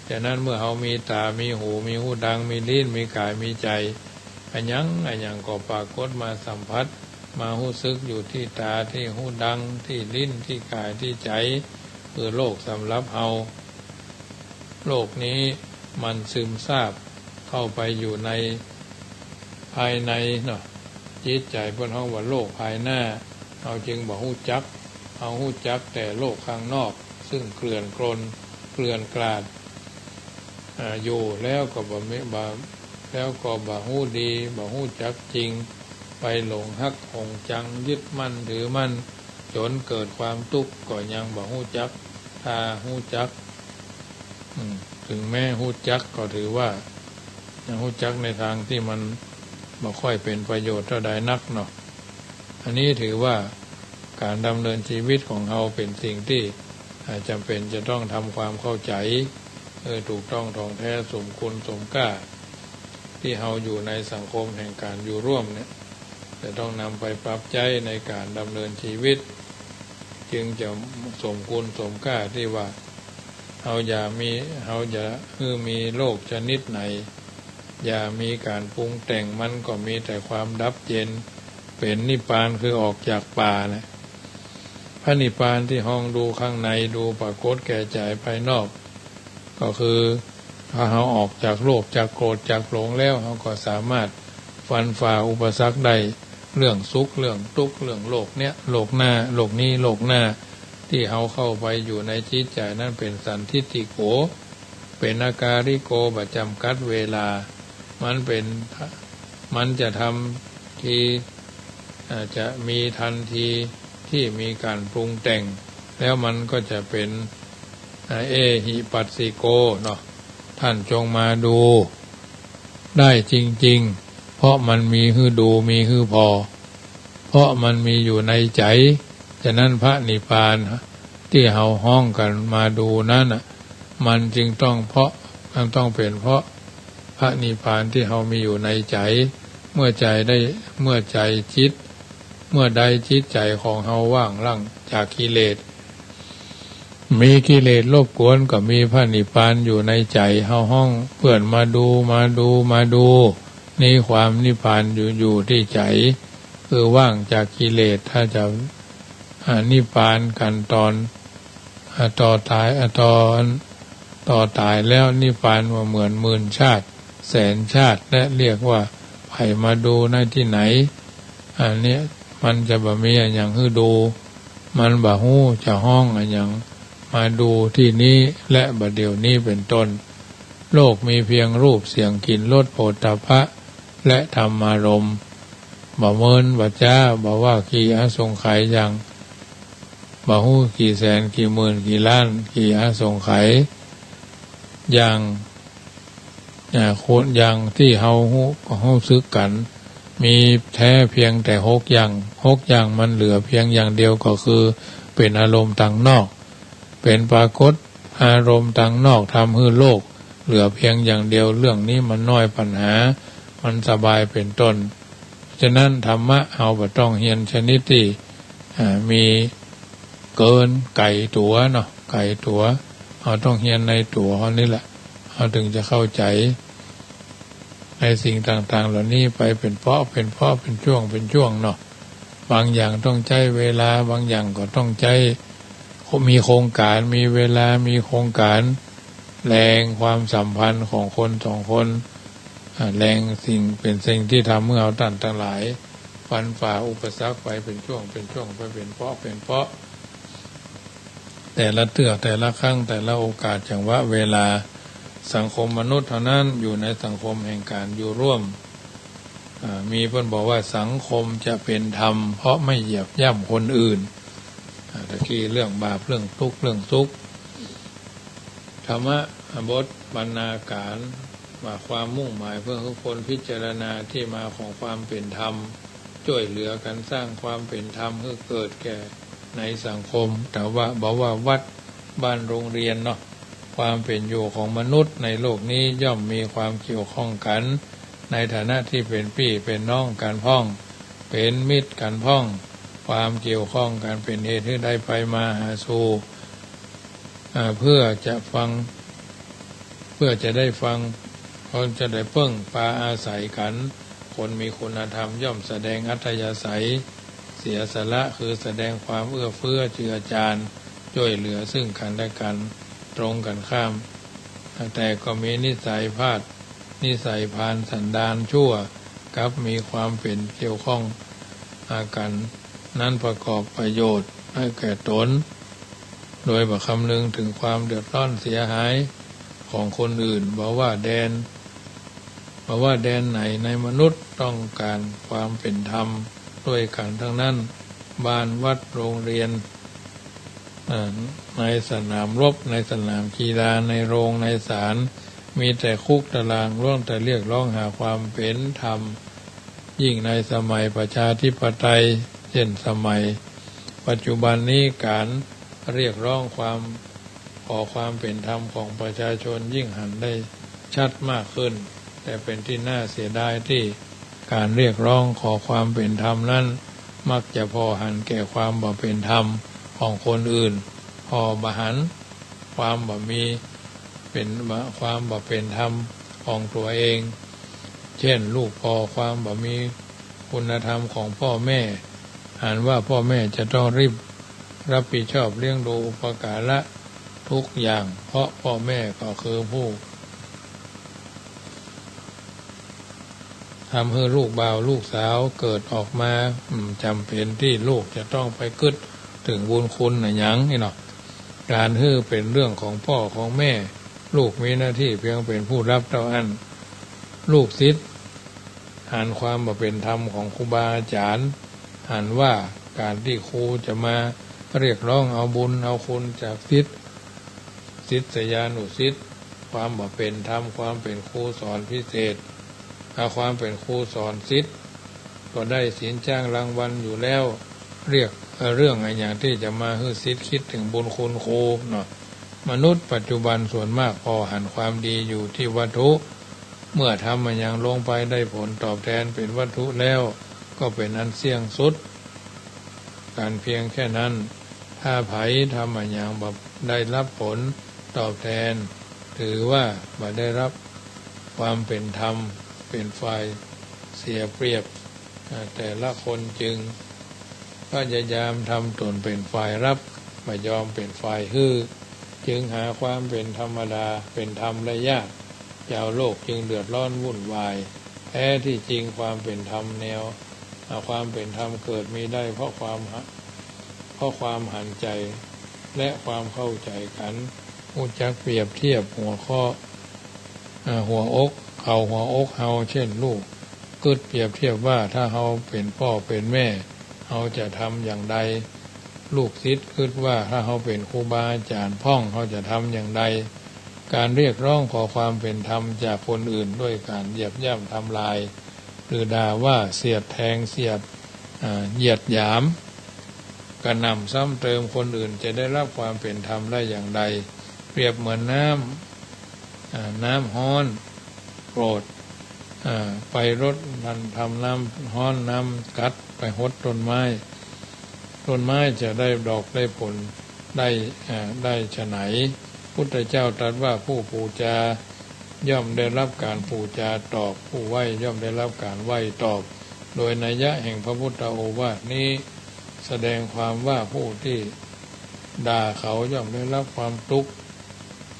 A: ฉะนั้นเมื่อเฮามีตามีหูมีหูดังมีลิ้นมีกายมีใจอันยังก็ปรากฏมาสัมผัสมารู้สึกอยู่ที่ตาที่หูดังที่ลิ้นที่กายที่ใจคือโลกสำหรับเฮาโลกนี้มันซึมซาบเข้าไปอยู่ในภายในเนาะจิตใจเพิ่นเฮาว่าโลกภายหน้าเฮาจึงบ่ฮู้จักเฮาฮู้จักแต่โลกข้างนอกซึ่งเกลื่อนกลนเกลื่อนกลาดอยู่แล้วก็บ่ฮู้ดีบ่ฮู้จักจริงไปหลงฮักหงจังยึดมั่นถือมั่นจนเกิดความทุกข์ก็ยังบ่ฮู้จักถ้าฮู้จักถึงแม้ฮู้จักก็ถือว่ายังฮู้จักในทางที่มันบ่ค่อยเป็นประโยชน์เท่าใดนักเนาะอันนี้ถือว่าการดำเนินชีวิตของเราเป็นสิ่งที่จำเป็นจะต้องทำความเข้าใจถูกต้องท่องแท้สมคุณสมค่าที่เราอยู่ในสังคมแห่งการอยู่ร่วมเนี่ยจะต้องนำไปปรับใจในการดำเนินชีวิตจึงจะสมคุณสมค่าที่ว่าเราอย่ามีโลกชนิดไหนอย่ามีการปรุงแต่งมันก็มีแต่ความดับเย็นเป็นนิพพานคือออกจากป่านะพระนิพพานที่ห้องดูข้างในดูปรากฏแก่ใจภายนอกก็คือถ้าเราออกจากโลภจากโกรธจากหลงแล้วเราก็สามารถฟันฝ่าอุปสรรคได้เรื่องสุขเรื่องทุกข์เรื่องโลกเนี้ยโลกหน้าโลกนี้โลกหน้าที่เราเข้าไปอยู่ในจิตใจนั้นเป็นสันทิฏฐิโกเป็นอาการิโกประจำกัดเวลา มันจะทำทีจะมีทันทีที่มีการปรุงแต่งแล้วมันก็จะเป็นเอหิปัสสิโกเนาะท่านจงมาดูได้จริงๆเพราะมันมีคือดูมีคือพอเพราะมันมีอยู่ในใจฉะนั้นพระนิพพานที่เฮาห้องกันมาดูนั้นมันจึงต้องเป็นเพราะพระนิพพานที่เฮามีอยู่ในใจเมื่อใจจิตเมื่อใดจิตใจของเฮาว่างลั่งจากกิเลสมีกิเลสรบกวนก็มีพระนิพพานอยู่ในใจเฮาห้องเพื่อนมาดูนี่ความนิพพานอยู่ที่ใจคือว่างจากกิเลสถ้าจะนิพพานกันตอนต่อตายแล้วนิพพานว่าเหมือนหมื่นชาติแสนชาติและเรียกว่าไผมาดูในที่ไหนอันนี้มันจะบ่มีอย่างคือดูมันบ่ฮู้จะห้องอย่างมาดูที่นี้และบัดเดี๋ยวนี้เป็นต้นโลกมีเพียงรูปเสียงกลิ่นรสโผฏฐัพพะและธรรมารมณ์บ่เมินบ่จ้าบ่ว่ากี่อาสงไขยอย่างบ่ฮู้กี่แสนกี่หมื่นกี่ล้านกี่อาสงไขยอย่างคนอย่างที่เฮาซึกกันมีแท้เพียงแต่6 อย่างมันเหลือเพียงอย่างเดียวก็คือเป็นอารมณ์ต่างนอกเป็นปรากฏอารมณ์ต่างนอกทำให้โลกเหลือเพียงอย่างเดียวเรื่องนี้มันน้อยปัญหามันสบายเป็นต้นฉะนั้นธรรมะเอาบ่ต้องเรียนชนิดที่มีเกินไก่ตัวเนาะไก่ตัวเอาต้องเรียนในตัวเขานี่แหละเอาถึงจะเข้าใจในสิ่งต่างๆเหล่านี้ไปเป็นเพราะเป็นช่วงเนาะบางอย่างต้องใช้เวลาบางอย่างก็ต้องใช้มีโครงการมีเวลามีโครงการแรงความสัมพันธ์ของคนสองคนแรงเป็นสิ่งที่ทำเมื่อเอาท่านทั้งหลายฟันฝ่าอุปสรรคไปเป็นช่วงไปเป็นเพราะแต่ละเตือกแต่ละครั้งแต่ละโอกาสจังหวะเวลาสังคมมนุษย์เท่านั้นอยู่ในสังคมแห่งการอยู่ร่วมมีเพิ่นบอกว่าสังคมจะเป็นธรรมเพราะไม่เหยียบย่ำคนอื่นตะกี้เรื่องบาปเรื่องทุกข์เรื่องสุขธรรมะบทบรรณาการว่าความมุ่งหมายเพื่อทุกคนพิจารณาที่มาของความเป็นธรรมช่วยเหลือกันสร้างความเป็นธรรมให้เกิดแก่ในสังคมแต่ว่าบอกว่าวัดบ้านโรงเรียนเนาะความเป็นอยู่ของมนุษย์ในโลกนี้ย่อมมีความเกี่ยวข้องกันในฐานะที่เป็นพี่เป็นน้องกันพ้องเป็นมิตรกันพ้องความเกี่ยวข้องกันเป็นเหตุให้ได้ไปมาหาสู่เพื่อจะได้ฟังคนจะได้เพิ่งพาอาศัยกันคนมีคุณธรรมย่อมแสดงอัธยาศัยเสียสละคือแสดงความเอื้อเฟื้อเจือจานช่วยเหลือซึ่งกันและกันตรงกันข้ามแต่ก็มีนิสัยพาลสันดานชั่วกับมีความเป็นเกี่ยวข้องกันนั้นประกอบประโยชน์ให้แก่ตนโดยบ่คำนึงถึงความเดือดร้อนเสียหายของคนอื่นบอกว่าแดนไหนในมนุษย์ต้องการความเป็นธรรมด้วยกันทั้งนั้นบ้านวัดโรงเรียนในสนามรบในสนามกีฬาในโรงในศาลมีแต่คุกตารางร่วมแต่เรียกร้องหาความเป็นธรรมยิ่งในสมัยประชาธิปไตยเช่นสมัยปัจจุบันนี้การเรียกร้องขอความเป็นธรรมของประชาชนยิ่งหันได้ชัดมากขึ้นแต่เป็นที่น่าเสียดายที่การเรียกร้องขอความเป็นธรรมนั้นมักจะพอหันแก่ความบ่เป็นธรรมของคนอื่นพอบหันความบ่มีเป็นความบ่เป็นธรรมของตัวเองเช่นลูกพอความบ่มีคุณธรรมของพ่อแม่หันว่าพ่อแม่จะต้องรับผิดชอบเลี้ยงดูอุปการะทุกอย่างเพราะพ่อแม่ก็คือผู้ทำให้ลูกบ่าวลูกสาวเกิดออกมาจำเป็นที่ลูกจะต้องไปกึศถึงบุญคุณหยังนี่เนาะการเป็นเรื่องของพ่อของแม่ลูกมีหน้าที่เพียงเป็นผู้รับเท่านั้น ลูกศิษย์อ่านความมาเป็นธรรมของครูบาอาจารย์อ่านว่าการที่ครูจะมาเรียกร้องเอาบุญเอาคุณจากศิษยานุศิษย์ความมาเป็นธรรมความเป็นครูสอนพิเศษเอาความเป็นครูสอนศิษย์ก็ได้สินจ้างรางวัลอยู่แล้วเรียกเรื่องอะไรอย่างที่จะมาให้ศิษย์คิดถึงบุญคุณครูเนาะมนุษย์ปัจจุบันส่วนมากพอหันความดีอยู่ที่วัตถุเมื่อทำมันยังลงไปได้ผลตอบแทนเป็นวัตถุแล้วก็เป็นอันเสี่ยงสุดการเพียงแค่นั้นถ้าไผทำมันยังแบบได้รับผลตอบแทนถือว่าบ่ได้รับความเป็นธรรมเป็นฝ่ายเสียเปรียบแต่ละคนจึงพยายามทำตนเป็นฝ่ายรับไม่ยอมเป็นฝ่ายฮื้อจึงหาความเป็นธรรมดาเป็นธรรมได้ยากชาวโลกจึงเดือดร้อนวุ่นวายแท้ที่จริงความเป็นธรรมแนวความเป็นธรรมเกิดมีได้เพราะความหันใจและความเข้าใจกันรู้จักเปรียบเทียบหัวข้อหัวอกเขาหัวอกเฮาเช่นลูกกึศเปรียบเทียบว่าถ้าเฮาเป็นพ่อเป็นแม่เฮาจะทำอย่างใดลูกศิษย์คิดว่าถ้าเฮาเป็นครูบาอาจารย์พ่องเฮาจะทำอย่างใดการเรียกร้องขอความเป็นธรรมจากคนอื่นด้วยการเหยียบย่ำทำลายหรือด่าว่าเสียดแทงเสียดเหยียดหยามกระหน่ำซ้ำเติมคนอื่นจะได้รับความเป็นธรรมได้อย่างใดเปรียบเหมือนน้ำฮ้อนโกรธไปรดมันทำน้ำฮ้อนน้ำกัดไปหดต้นไม้จะได้ดอกได้ผลได้ฉะไหนพุทธเจ้าตรัสว่าผู้ปูจาย่อมได้รับการปูจาตอบผู้ไหว้ย่อมได้รับการไหว้ตอบโดยนัยยะแห่งพระพุทธโอวาทนี้แสดงความว่าผู้ที่ด่าเขาย่อมได้รับความทุกข์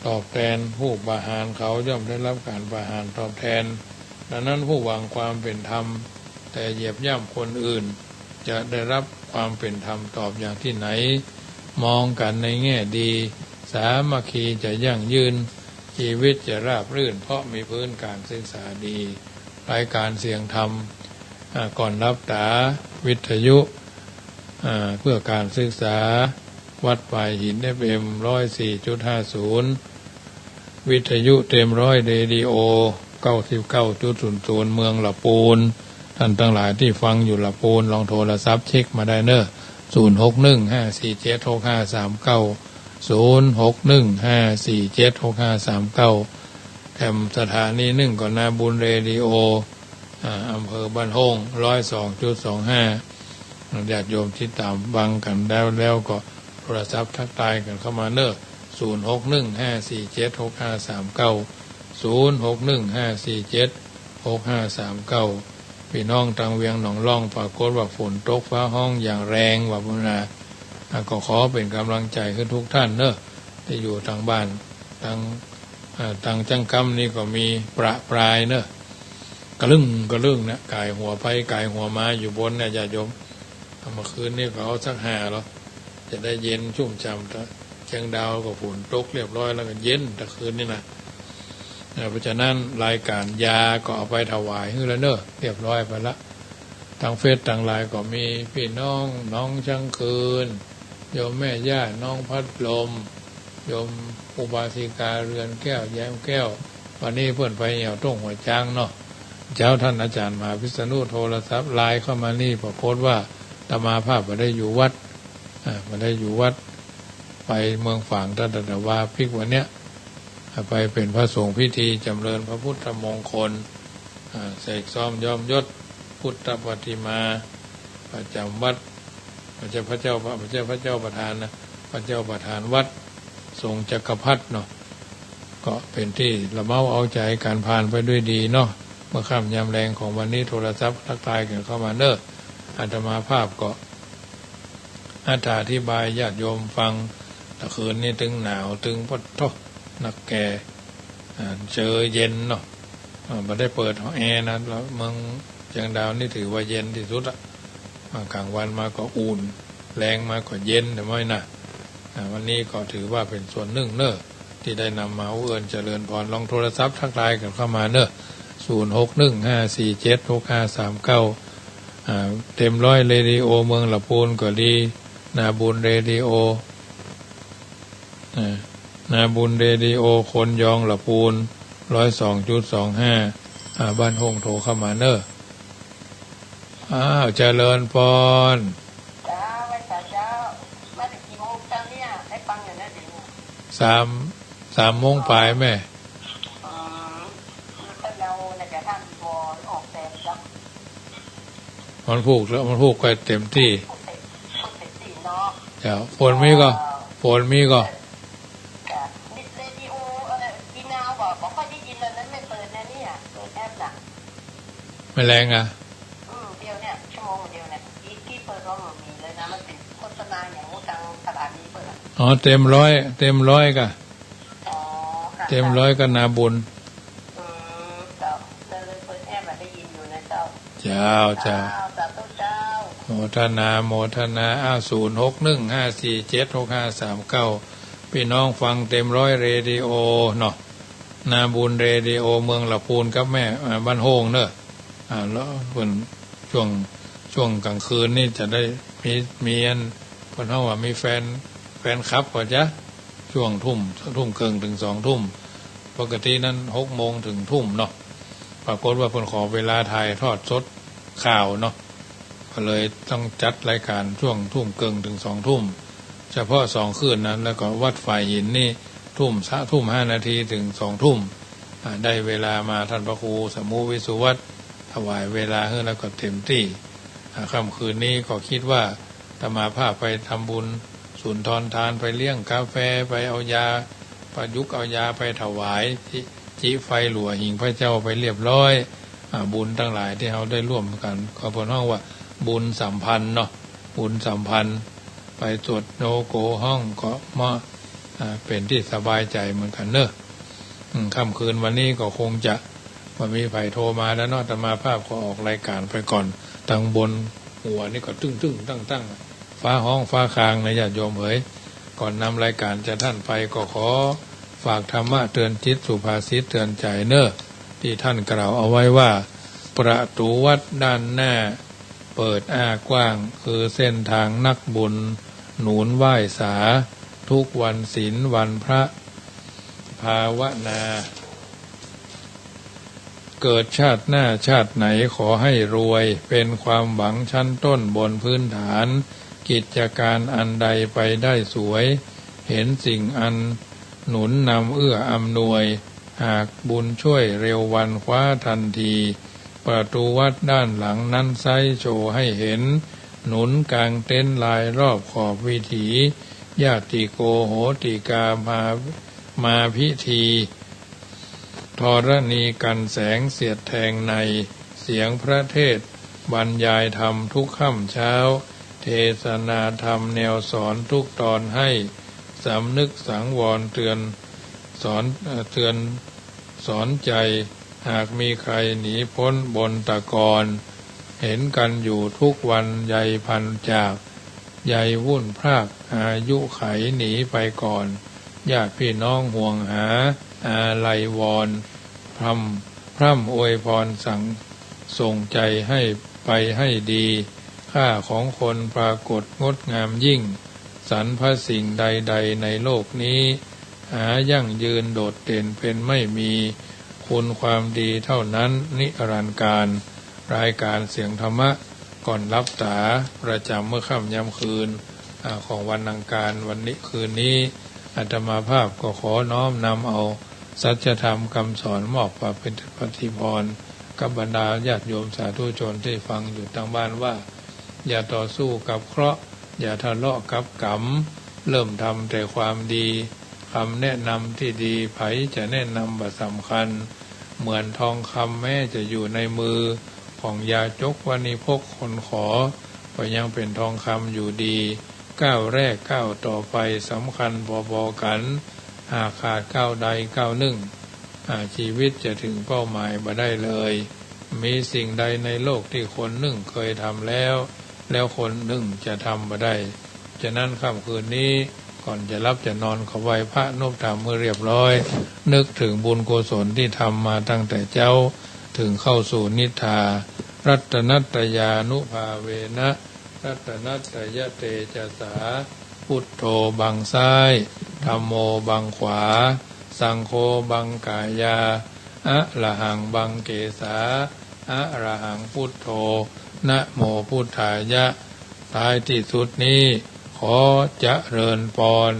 A: ตอบแทนผู้ประหารเขาย่อมได้รับการประหารตอบแทนดังนั้นผู้หวังความเป็นธรรมแต่เหยียบย่ำคนอื่นจะได้รับความเป็นธรรมตอบอย่างที่ไหนมองกันในแง่ดีสามัคคีจะยั่งยืนชีวิตจะราบรื่นเพราะมีพื้นการศึกษาดีรายการเสียงธรรมก่อนรับตาวิทยุเพื่อการศึกษาวัดป่ายหิน FM 104.50 วิทยุเต็มร้อยเรดิโอ 99.00 เมืองละปูนท่านทั้งหลายที่ฟังอยู่ละปูนลองโทรศัพท์เช็คมาได้เนอะ0615476539 0615476539แถมสถานี1ก่อนนาบุญเรดิโออำเภอบ้านโฮง 102.25 ญาติโยมที่ตามฟังกันแล้วก็โทรศัพท์ทักทายกันเข้ามาเนอะ0615476539 0615476539พี่น้องทางเวียงหนองล่องปรากฏว่าฝนตกฟ้าห้องอย่างแรงว่าพุทธาก็ขอเป็นกำลังใจให้ทุกท่านเนอะที่อยู่ทางบ้านทางจังกำนี่ก็มีประปรายเนอะกระลึ่งนะกายหัวไปกายหัวมาอยู่บนเนี่ยญาติโยมเมื่อคืนนี่ก็เอาสัก5แล้วจะได้เย็นชุ่มฉ่ำเชียงดาวก็ฝนตกเรียบร้อยแล้วก็เย็นตะคืนนี่นะเพราะฉะนั้นรายการยาก็เอาไปถวายให้แล้วเนอะเรียบร้อยไปละทางเฟซทางไลน์ก็มีพี่น้องช่างคืนโยมแม่ย่าน้องพัดลมโยมอุบาสิกาเรือนแก้วแย้มแก้ววันนี้เพื่อนไปเหี่ยวต้งหัวจ้างเนาะเจ้าท่านอาจารย์มหาวิษณุโทรศัพท์ไลน์เข้ามานี่ปรากฏว่าอาตมาภาพมาได้อยู่วัดไปเมืองฝางท่านตะว่าพิกวันเนี้ยไปเป็นพระสงฆ์พิธีจำเริญพระพุทธมงคลเสกซ้อมยอมยศพุทธปฏิมาประจำวัดพระเจ้าประธานนะพระเจ้าประธานวัดทรงจักรพรรดิเนาะก็เป็นที่ละเมาเอาใจการผ่านไปด้วยดีเนาะเมื่อค่ำยามแรงของวันนี้โทรศัพท์ทักทายกันเข้ามาเนอะอาตมาภาพก็อธิบายญาติโยมฟังตะคืนนี้ตึงหนาวตึงปดท้อนักแก่เจอเย็นเนาะไม่ได้เปิดแอร์นะแล้วเมืองเชียงดาวนี่ถือว่าเย็นที่สุดละกลางวันมาก็อุ่นแรงมาก็เย็นแต่ไม่นะวันนี้ก็ถือว่าเป็นส่วนหนึ่งเนอะที่ได้นำมาเอื้อนเจริญพรลองโทรศัพท์ทักทายกันเข้ามาเนอะ เต็มร้อยเรดิโอเมืองละปูนก็ดีนาบุญเรดิโอนาบุญเรดิโอคนยองละปูน102.25บ้านหงโทรเข้ามาเนอะเจริญพร
B: จ้าไว้เจ้ามาถึงกี่โมงจ้าเนี่ยให้ฟังอย่างนั้นเดี๋ยว
A: 3 โมงปลายแม่
B: เราจะทำบอลออกแบบจ้ะ
A: มันพูกแล้วมันพูกไปเต็มที่เจ้าฝนมีก็
B: เรดิโอกินนาวบอกค่อยได้ยินเลยนั้นไม่เปิดนะเนี่ยเปิดแอปน่ะ
A: ไม่แรง
B: เดียวเนี่ยชั่วโมงเดียวเนี่ยที่เปิดเรามีเลยนะมันเป็นโฆษณาอย่างทางตลาดนี้เปิด
A: เต็มร้อยก็เต็มร้อยก็นาบุญ
B: เจ้าเลยเปิดแอปได้ยินอยู่นะเจ้า
A: โมทนา0615476539พี่น้องฟังเต็มร้อยเรดิโอเนาะนาบุญเรดิโอเมืองละพูนกับแม่บ้านโฮงเนอะแล้วเพิ่นช่วงกลางคืนนี่จะได้มีอันเพิ่นเฮาว่ามีแฟนคลับว่าจ๊ะช่วงทุ่มครึ่งถึง2 ทุ่มปกตินั้น6 โมงถึงทุ่มเนาะปรากฏว่าเพิ่นขอเวลาถ่ายทอดสดข่าวเนาะก็เลยต้องจัดรายการช่วงทุ่มครึ่งถึง2 ทุ่มเฉพาะ2 คืนนั้นแล้วก็วัดฝ่ายหินนี่ทุ่ม5 นาทีถึง2 ทุ่มได้เวลามาท่านพระครูสมุวิสุวัตรถวายเวลาให้แล้วก็เต็มที่ค่ำคืนนี้ก็คิดว่าอาตมาภาพไปทำบุญสุนทรทานไปเลี้ยงกาแฟไปเอายาประยุกต์เอายาไปถวายจิไฟหลัวหิ่งพระเจ้าไปเรียบร้อยบุญทั้งหลายที่เราได้ร่วมกันก็พอน้องว่าบุญสัมพันธ์เนาะบุญสัมพันธ์ไปตรวจโนโกห้องก็มาเป็นที่สบายใจเหมือนกันเนอะค่ำคืนวันนี้ก็คงจะมีไผ่โทรมาแล้วเนาะแต่มาภาพก็ออกรายการไปก่อนตั้งบนหัวนี่ก็ตึ้งตั้งฟ้าห้องฟ้าคางในญาติโยมเอ๋ยก่อนนำรายการจะท่านไปก็ขอฝากธรรมะเตือนจิตสุภาษิตเตือนใจเนอะที่ท่านกล่าวเอาไว้ว่าประตูวัดด้านหน้าเปิดกว้างคือเส้นทางนักบุญหนุนไหว้สาทุกวันศีลวันพระภาวนาเกิดชาติหน้าชาติไหนขอให้รวยเป็นความหวังชั้นต้นบนพื้นฐานกิจการอันใดไปได้สวยเห็นสิ่งอันหนุนนำเอื้ออำนวยหากบุญช่วยเร็ววันคว้าทันทีประตูวัดด้านหลังนั้นไซโชว์ให้เห็นหนุนกลางเต็นท์ลายรอบขอบวิถีญาติโกโหติกามาพิธีธรณีกันแสงเสียดแทงในเสียงพระเทศบรรยายธรรมทุกค่ำเช้าเทศนาธรรมแนวสอนทุกตอนให้สำนึกสังวรเตือนสอนใจหากมีใครหนีพ้นบนตะกอนเห็นกันอยู่ทุกวันใยพันจากใยวุ่นพรากอายุไขหนีไปก่อนญาติพี่น้องห่วงหาอาลัยวอนพร่ำอวยพรสั่งส่งใจให้ไปให้ดีค่าของคนปรากฏงดงามยิ่งสรรพสิ่งใดๆในโลกนี้หายั่งยืนโดดเด่นเป็นไม่มีคุณความดีเท่านั้นนิรันดร์การรายการเสียงธรรมะก่อนรับตาประจำเมื่อค่ำยามคืนของวันอังคารวันนี้คืนนี้อาตมาภาพก็ขอน้อมนำเอาสัจธรรมคำสอนมอบมาเป็นปฏิพรกับบรรดาญาติโยมสาธุชนที่ฟังอยู่ทางบ้านว่าอย่าต่อสู้กับเคราะห์อย่าทะเลาะกับกรรมเริ่มทำแต่ความดีคำแนะนำที่ดีไผจะแนะนำว่าสำคัญเหมือนทองคำแม้จะอยู่ในมือของยาจกวณิพกคนขอก็ยังเป็นทองคำอยู่ดีก้าวแรกก้าวต่อไปสำคัญพอๆกันหากขาดก้าวใดก้าวหนึ่งชีวิตจะถึงเป้าหมายบ่ได้เลยมีสิ่งใดในโลกที่คนหนึ่งเคยทำแล้วคนหนึ่งจะทำบ่ได้ฉะนั้นค่ำคืนนี้ก่อนจะรับจะนอนขอไหว้พระนบธรรมเมื่อเรียบร้อยนึกถึงบุญกุศลที่ทำมาตั้งแต่เจ้า ถึงเข้าสู่นิพพานรัตนัตยานุภาเวนะรัตนัตยเตจสาพุทโธบังซ้ายธัมโมบังขวาสังโฆบังกายาอะระหังบังเกสาอะระหังพุทโธนะโมพุทธายะท้ายที่สุดนี้ขอเจริญพร